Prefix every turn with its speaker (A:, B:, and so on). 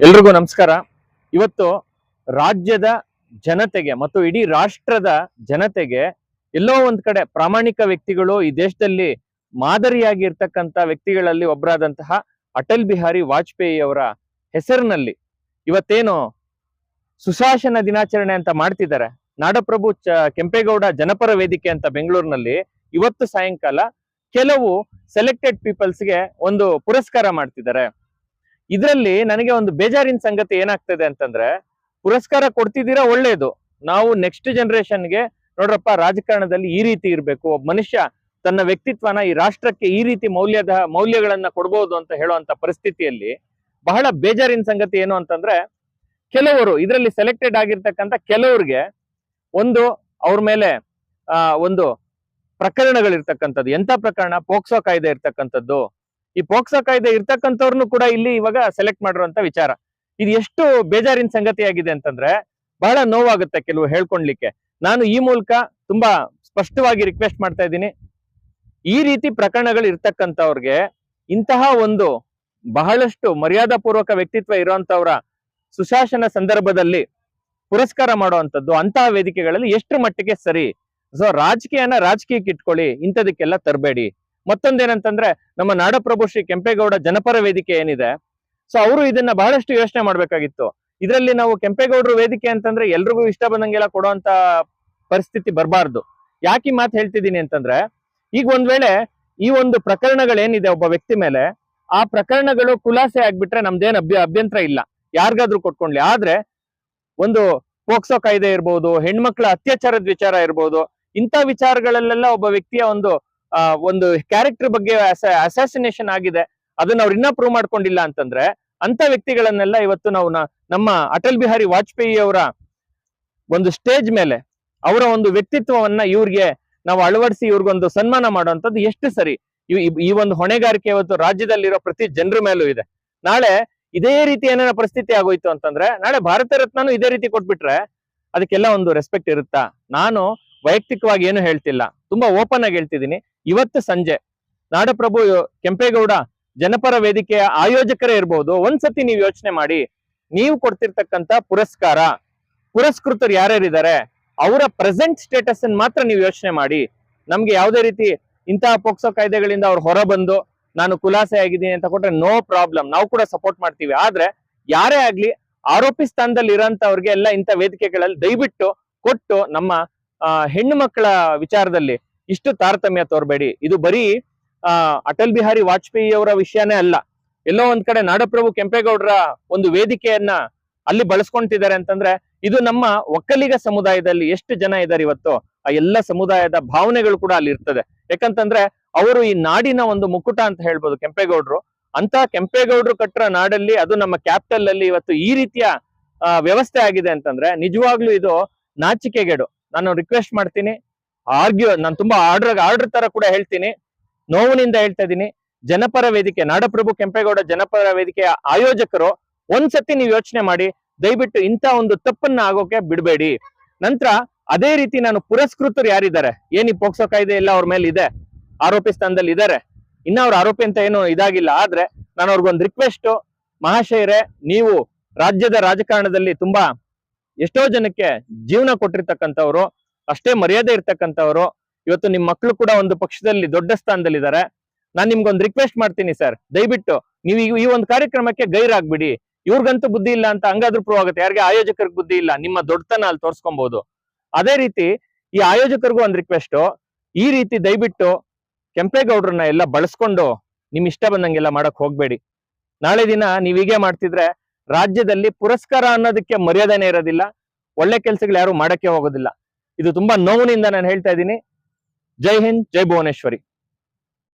A: ಎಲ್ರಿಗೂ ನಮಸ್ಕಾರ. ಇವತ್ತು ರಾಜ್ಯದ ಜನತೆಗೆ ಮತ್ತು ಇಡೀ ರಾಷ್ಟ್ರದ ಜನತೆಗೆ ಎಲ್ಲೋ ಒಂದ್ ಕಡೆ ಪ್ರಾಮಾಣಿಕ ವ್ಯಕ್ತಿಗಳು, ಈ ದೇಶದಲ್ಲಿ ಮಾದರಿಯಾಗಿ ಇರ್ತಕ್ಕಂಥ ವ್ಯಕ್ತಿಗಳಲ್ಲಿ ಒಬ್ಬರಾದಂತಹ ಅಟಲ್ ಬಿಹಾರಿ ವಾಜಪೇಯಿ ಅವರ ಹೆಸರಿನಲ್ಲಿ ಇವತ್ತೇನು ಸುಶಾಸನ ದಿನಾಚರಣೆ ಅಂತ ಮಾಡ್ತಿದ್ದಾರೆ. ನಾಡಪ್ರಭು ಕೆಂಪೇಗೌಡ ಜನಪರ ವೇದಿಕೆ ಅಂತ ಬೆಂಗಳೂರಿನಲ್ಲಿ ಇವತ್ತು ಸಾಯಂಕಾಲ ಕೆಲವು ಸೆಲೆಕ್ಟೆಡ್ ಪೀಪಲ್ಸ್ಗೆ ಒಂದು ಪುರಸ್ಕಾರ ಮಾಡ್ತಿದ್ದಾರೆ. ಇದರಲ್ಲಿ ನನಗೆ ಒಂದು ಬೇಜಾರಿನ ಸಂಗತಿ ಏನಾಗ್ತದೆ ಅಂತಂದ್ರೆ, ಪುರಸ್ಕಾರ ಕೊಡ್ತಿದ್ದೀರಾ ಒಳ್ಳೇದು, ನಾವು ನೆಕ್ಸ್ಟ್ ಜನರೇಷನ್ಗೆ ನೋಡ್ರಪ್ಪ ರಾಜಕಾರಣದಲ್ಲಿ ಈ ರೀತಿ ಇರ್ಬೇಕು, ಒಬ್ಬ ಮನುಷ್ಯ ತನ್ನ ವ್ಯಕ್ತಿತ್ವನ ಈ ರಾಷ್ಟ್ರಕ್ಕೆ ಈ ರೀತಿ ಮೌಲ್ಯಗಳನ್ನ ಕೊಡ್ಬೋದು ಅಂತ ಹೇಳುವಂತ ಪರಿಸ್ಥಿತಿಯಲ್ಲಿ ಬಹಳ ಬೇಜಾರಿನ ಸಂಗತಿ ಏನು ಅಂತಂದ್ರೆ, ಕೆಲವರು ಇದರಲ್ಲಿ ಸೆಲೆಕ್ಟೆಡ್ ಆಗಿರ್ತಕ್ಕಂಥ ಕೆಲವ್ರಿಗೆ ಒಂದು ಅವ್ರ ಮೇಲೆ ಒಂದು ಪ್ರಕರಣಗಳಿರ್ತಕ್ಕಂಥದ್ದು. ಎಂತ ಪ್ರಕರಣ? ಪೋಕ್ಸೋ ಕಾಯ್ದೆ ಇರ್ತಕ್ಕಂಥದ್ದು. ಈ ಪೋಕ್ಸೋ ಕಾಯ್ದೆ ಇರ್ತಕ್ಕಂಥವ್ರನ್ನು ಕೂಡ ಇಲ್ಲಿ ಇವಾಗ ಸೆಲೆಕ್ಟ್ ಮಾಡಿರುವಂತ ವಿಚಾರ. ಇದು ಎಷ್ಟು ಬೇಜಾರಿನ ಸಂಗತಿ ಆಗಿದೆ ಅಂತಂದ್ರೆ ಬಹಳ ನೋವಾಗುತ್ತೆ ಕೆಲವು ಹೇಳ್ಕೊಳ್ಲಿಕ್ಕೆ. ನಾನು ಈ ಮೂಲಕ ತುಂಬಾ ಸ್ಪಷ್ಟವಾಗಿ ರಿಕ್ವೆಸ್ಟ್ ಮಾಡ್ತಾ ಇದ್ದೀನಿ, ಈ ರೀತಿ ಪ್ರಕರಣಗಳು ಇರ್ತಕ್ಕಂಥವ್ರಿಗೆ ಇಂತಹ ಒಂದು ಬಹಳಷ್ಟು ಮರ್ಯಾದಾ ಪೂರ್ವಕ ವ್ಯಕ್ತಿತ್ವ ಇರುವಂತವ್ರ ಸುಶಾಸನ ಸಂದರ್ಭದಲ್ಲಿ ಪುರಸ್ಕಾರ ಮಾಡುವಂತದ್ದು ಅಂತಹ ವೇದಿಕೆಗಳಲ್ಲಿ ಎಷ್ಟು ಮಟ್ಟಿಗೆ ಸರಿ? ಸೊ ರಾಜಕೀಯನ ರಾಜಕೀಯಕ್ಕೆ ಇಟ್ಕೊಳ್ಳಿ, ಇಂಥದಕ್ಕೆಲ್ಲ ತರಬೇಡಿ. ಮತ್ತೊಂದೇನಂತಂದ್ರೆ, ನಮ್ಮ ನಾಡಪ್ರಭು ಶ್ರೀ ಕೆಂಪೇಗೌಡ ಜನಪರ ವೇದಿಕೆ ಏನಿದೆ, ಸೊ ಅವರು ಇದನ್ನ ಬಹಳಷ್ಟು ಯೋಚನೆ ಮಾಡ್ಬೇಕಾಗಿತ್ತು. ಇದರಲ್ಲಿ ನಾವು ಕೆಂಪೇಗೌಡರು ವೇದಿಕೆ ಅಂತಂದ್ರೆ ಎಲ್ರಿಗೂ ಇಷ್ಟ ಬಂದಂಗೆಲ್ಲ ಕೊಡುವಂತ ಪರಿಸ್ಥಿತಿ ಬರಬಾರ್ದು. ಯಾಕೆ ಈ ಮಾತು ಹೇಳ್ತಿದ್ದೀನಿ ಅಂತಂದ್ರೆ, ಈಗ ಒಂದ್ ವೇಳೆ ಈ ಒಂದು ಪ್ರಕರಣಗಳೇನಿದೆ ಒಬ್ಬ ವ್ಯಕ್ತಿ ಮೇಲೆ, ಆ ಪ್ರಕರಣಗಳು ಖುಲಾಸೆ ಆಗ್ಬಿಟ್ರೆ ನಮ್ದೇನ್ ಅಭ್ಯಂತರ ಇಲ್ಲ, ಯಾರಿಗಾದ್ರೂ ಕೊಟ್ಕೊಂಡ್ಲಿ. ಆದ್ರೆ ಒಂದು ಪೋಕ್ಸೋ ಕಾಯ್ದೆ ಇರ್ಬೋದು, ಹೆಣ್ಮಕ್ಳ ಅತ್ಯಾಚಾರದ ವಿಚಾರ ಇರ್ಬೋದು, ಇಂಥ ವಿಚಾರಗಳಲ್ಲೆಲ್ಲ ಒಬ್ಬ ವ್ಯಕ್ತಿಯ ಒಂದು ಕ್ಯಾರೆಕ್ಟರ್ ಬಗ್ಗೆ ಅಸಾಸಿನೇಷನ್ ಆಗಿದೆ, ಅದನ್ನ ಅವ್ರು ಇನ್ನೂ ಪ್ರೂವ್ ಮಾಡ್ಕೊಂಡಿಲ್ಲ ಅಂತಂದ್ರೆ ಅಂತ ವ್ಯಕ್ತಿಗಳನ್ನೆಲ್ಲ ಇವತ್ತು ನಾವು ನಮ್ಮ ಅಟಲ್ ಬಿಹಾರಿ ವಾಜಪೇಯಿ ಅವರ ಒಂದು ಸ್ಟೇಜ್ ಮೇಲೆ ಅವರ ಒಂದು ವ್ಯಕ್ತಿತ್ವವನ್ನ ಇವ್ರಿಗೆ ನಾವು ಅಳವಡಿಸಿ ಇವ್ರಿಗೊಂದು ಸನ್ಮಾನ ಮಾಡುವಂತದ್ದು ಎಷ್ಟು ಸರಿ? ಈ ಒಂದು ಹೊಣೆಗಾರಿಕೆ ಇವತ್ತು ರಾಜ್ಯದಲ್ಲಿರೋ ಪ್ರತಿ ಜನರ ಮೇಲೂ ಇದೆ. ನಾಳೆ ಇದೇ ರೀತಿ ಏನೇನೋ ಪರಿಸ್ಥಿತಿ ಆಗೋಯ್ತು ಅಂತಂದ್ರೆ, ನಾಳೆ ಭಾರತ ರತ್ನನು ಇದೇ ರೀತಿ ಕೊಟ್ಬಿಟ್ರೆ ಅದಕ್ಕೆಲ್ಲ ಒಂದು ರೆಸ್ಪೆಕ್ಟ್ ಇರುತ್ತಾ? ನಾನು ವೈಯಕ್ತಿಕವಾಗಿ ಏನು ಹೇಳ್ತಿಲ್ಲ, ತುಂಬಾ ಓಪನ್ ಆಗಿ ಹೇಳ್ತಿದ್ದೀನಿ. ಇವತ್ತು ಸಂಜೆ ನಾಡಪ್ರಭು ಕೆಂಪೇಗೌಡ ಜನಪರ ವೇದಿಕೆಯ ಆಯೋಜಕರೇ ಇರ್ಬೋದು, ಒಂದ್ಸತಿ ನೀವು ಯೋಚನೆ ಮಾಡಿ, ನೀವು ಕೊಡ್ತಿರ್ತಕ್ಕಂಥ ಪುರಸ್ಕೃತರು ಯಾರ್ಯಾರಿದ್ದಾರೆ ಅವರ ಪ್ರೆಸೆಂಟ್ ಸ್ಟೇಟಸ್ ಅನ್ನು ಮಾತ್ರ ನೀವು ಯೋಚನೆ ಮಾಡಿ. ನಮ್ಗೆ ಯಾವುದೇ ರೀತಿ ಇಂತಹ ಪೋಕ್ಸೋ ಕಾಯ್ದೆಗಳಿಂದ ಅವ್ರು ಹೊರಬಂದು ನಾನು ಖುಲಾಸೆ ಆಗಿದ್ದೀನಿ ಅಂತ ಕೊಟ್ರೆ ನೋ ಪ್ರಾಬ್ಲಮ್, ನಾವು ಕೂಡ ಸಪೋರ್ಟ್ ಮಾಡ್ತೀವಿ. ಆದ್ರೆ ಯಾರೇ ಆಗ್ಲಿ ಆರೋಪಿ ಸ್ಥಾನದಲ್ಲಿ ಇರೋಂತವ್ರಿಗೆ ಎಲ್ಲ ಇಂಥ ವೇದಿಕೆಗಳಲ್ಲಿ ದಯವಿಟ್ಟು ಕೊಟ್ಟು ನಮ್ಮ ಹೆಣ್ಣು ಮಕ್ಕಳ ವಿಚಾರದಲ್ಲಿ ಇಷ್ಟು ತಾರತಮ್ಯ ತೋರ್ಬೇಡಿ. ಇದು ಬರೀ ಅಟಲ್ ಬಿಹಾರಿ ವಾಜಪೇಯಿ ಅವರ ವಿಷಯನೇ ಅಲ್ಲ, ಎಲ್ಲೋ ಒಂದ್ ಕಡೆ ನಾಡಪ್ರಭು ಕೆಂಪೇಗೌಡರ ಒಂದು ವೇದಿಕೆಯನ್ನ ಅಲ್ಲಿ ಬಳಸ್ಕೊಂತಿದ್ದಾರೆ ಅಂತಂದ್ರೆ, ಇದು ನಮ್ಮ ಒಕ್ಕಲಿಗ ಸಮುದಾಯದಲ್ಲಿ ಎಷ್ಟು ಜನ ಇದ್ದಾರೆ ಇವತ್ತು, ಆ ಎಲ್ಲ ಸಮುದಾಯದ ಭಾವನೆಗಳು ಕೂಡ ಅಲ್ಲಿ ಇರ್ತದೆ. ಯಾಕಂತಂದ್ರೆ ಅವರು ಈ ನಾಡಿನ ಒಂದು ಮುಕುಟ ಅಂತ ಹೇಳ್ಬೋದು ಕೆಂಪೇಗೌಡರು. ಅಂತ ಕೆಂಪೇಗೌಡರು ಕಟ್ಟರ ನಾಡಲ್ಲಿ, ಅದು ನಮ್ಮ ಕ್ಯಾಪಿಟಲ್ ಅಲ್ಲಿ ಇವತ್ತು ಈ ರೀತಿಯ ವ್ಯವಸ್ಥೆ ಆಗಿದೆ ಅಂತಂದ್ರೆ ನಿಜವಾಗ್ಲೂ ಇದು ನಾಚಿಕೆಗೇಡು. ನಾನು ರಿಕ್ವೆಸ್ಟ್ ಮಾಡ್ತೀನಿ, ನಾನು ತುಂಬಾ ಆರ್ಡರ್ ತರ ಕೂಡ ಹೇಳ್ತೀನಿ, ನೋವಿನಿಂದ ಹೇಳ್ತಾ ಇದ್ದೀನಿ, ಜನಪರ ವೇದಿಕೆ ನಾಡಪ್ರಭು ಕೆಂಪೇಗೌಡ ಜನಪರ ವೇದಿಕೆಯ ಆಯೋಜಕರು ಒಂದ್ಸತಿ ನೀವು ಯೋಚನೆ ಮಾಡಿ, ದಯವಿಟ್ಟು ಇಂಥ ಒಂದು ತಪ್ಪನ್ನ ಆಗೋಕೆ ಬಿಡಬೇಡಿ. ನಂತರ ಅದೇ ರೀತಿ ನಾನು ಪುರಸ್ಕೃತರು ಯಾರಿದ್ದಾರೆ, ಏನ್ ಈ ಪೋಕ್ಸೋ ಕಾಯ್ದೆ ಎಲ್ಲ ಅವ್ರ ಮೇಲೆ ಇದೆ, ಆರೋಪಿ ಸ್ಥಾನದಲ್ಲಿ ಇದ್ದಾರೆ, ಇನ್ನ ಅವ್ರ ಆರೋಪಿ ಅಂತ ಏನು ಇದಾಗಿಲ್ಲ. ಆದ್ರೆ ನಾನು ಅವ್ರಿಗೊಂದು ರಿಕ್ವೆಸ್ಟ್, ಮಹಾಶಯರೇ, ನೀವು ರಾಜ್ಯದ ರಾಜಕಾರಣದಲ್ಲಿ ತುಂಬಾ ಎಷ್ಟೋ ಜನಕ್ಕೆ ಜೀವನ ಕೊಟ್ಟಿರ್ತಕ್ಕಂಥವ್ರು, ಅಷ್ಟೇ ಮರ್ಯಾದೆ ಇರ್ತಕ್ಕಂಥವ್ರು. ಇವತ್ತು ನಿಮ್ ಮಕ್ಕಳು ಕೂಡ ಒಂದು ಪಕ್ಷದಲ್ಲಿ ದೊಡ್ಡ ಸ್ಥಾನದಲ್ಲಿ ಇದ್ದಾರೆ. ನಾನ್ ನಿಮ್ಗೊಂದು ರಿಕ್ವೆಸ್ಟ್ ಮಾಡ್ತೀನಿ ಸರ್, ದಯವಿಟ್ಟು ನೀವು ಈ ಒಂದು ಕಾರ್ಯಕ್ರಮಕ್ಕೆ ಗೈರಾಗ್ಬಿಡಿ. ಇವ್ರಿಗಂತೂ ಬುದ್ಧಿ ಇಲ್ಲ ಅಂತ ಹಂಗಾದ್ರೂ ಪ್ರೂವ್ ಆಗುತ್ತೆ, ಯಾರಿಗೆ ಆಯೋಜಕರಿಗೆ ಬುದ್ಧಿ ಇಲ್ಲ, ನಿಮ್ಮ ದೊಡ್ಡತನ ಅಲ್ಲಿ ತೋರ್ಸ್ಕೊಬಹುದು. ಅದೇ ರೀತಿ ಈ ಆಯೋಜಕರಿಗೂ ಒಂದು ರಿಕ್ವೆಸ್ಟ್, ಈ ರೀತಿ ದಯವಿಟ್ಟು ಕೆಂಪೇಗೌಡರನ್ನ ಎಲ್ಲ ಬಳಸ್ಕೊಂಡು ನಿಮ್ ಇಷ್ಟ ಬಂದಂಗೆಲ್ಲ ಮಾಡಕ್ ಹೋಗ್ಬೇಡಿ. ನಾಳೆ ದಿನ ನೀವ್ ಹೀಗೆ ಮಾಡ್ತಿದ್ರೆ ರಾಜ್ಯದಲ್ಲಿ ಪುರಸ್ಕಾರ ಅನ್ನೋದಕ್ಕೆ ಮರ್ಯಾದೆನೇ ಇರೋದಿಲ್ಲ, ಒಳ್ಳೆ ಕೆಲ್ಸಗಳು ಯಾರು ಮಾಡಕ್ಕೆ ಹೋಗೋದಿಲ್ಲ. ಇದು ತುಂಬಾ ನೋವಿನಿಂದ ನಾನು ಹೇಳ್ತಾ ಇದ್ದೀನಿ. ಜೈ ಹಿಂದ್, ಜೈ ಭುವನೇಶ್ವರಿ.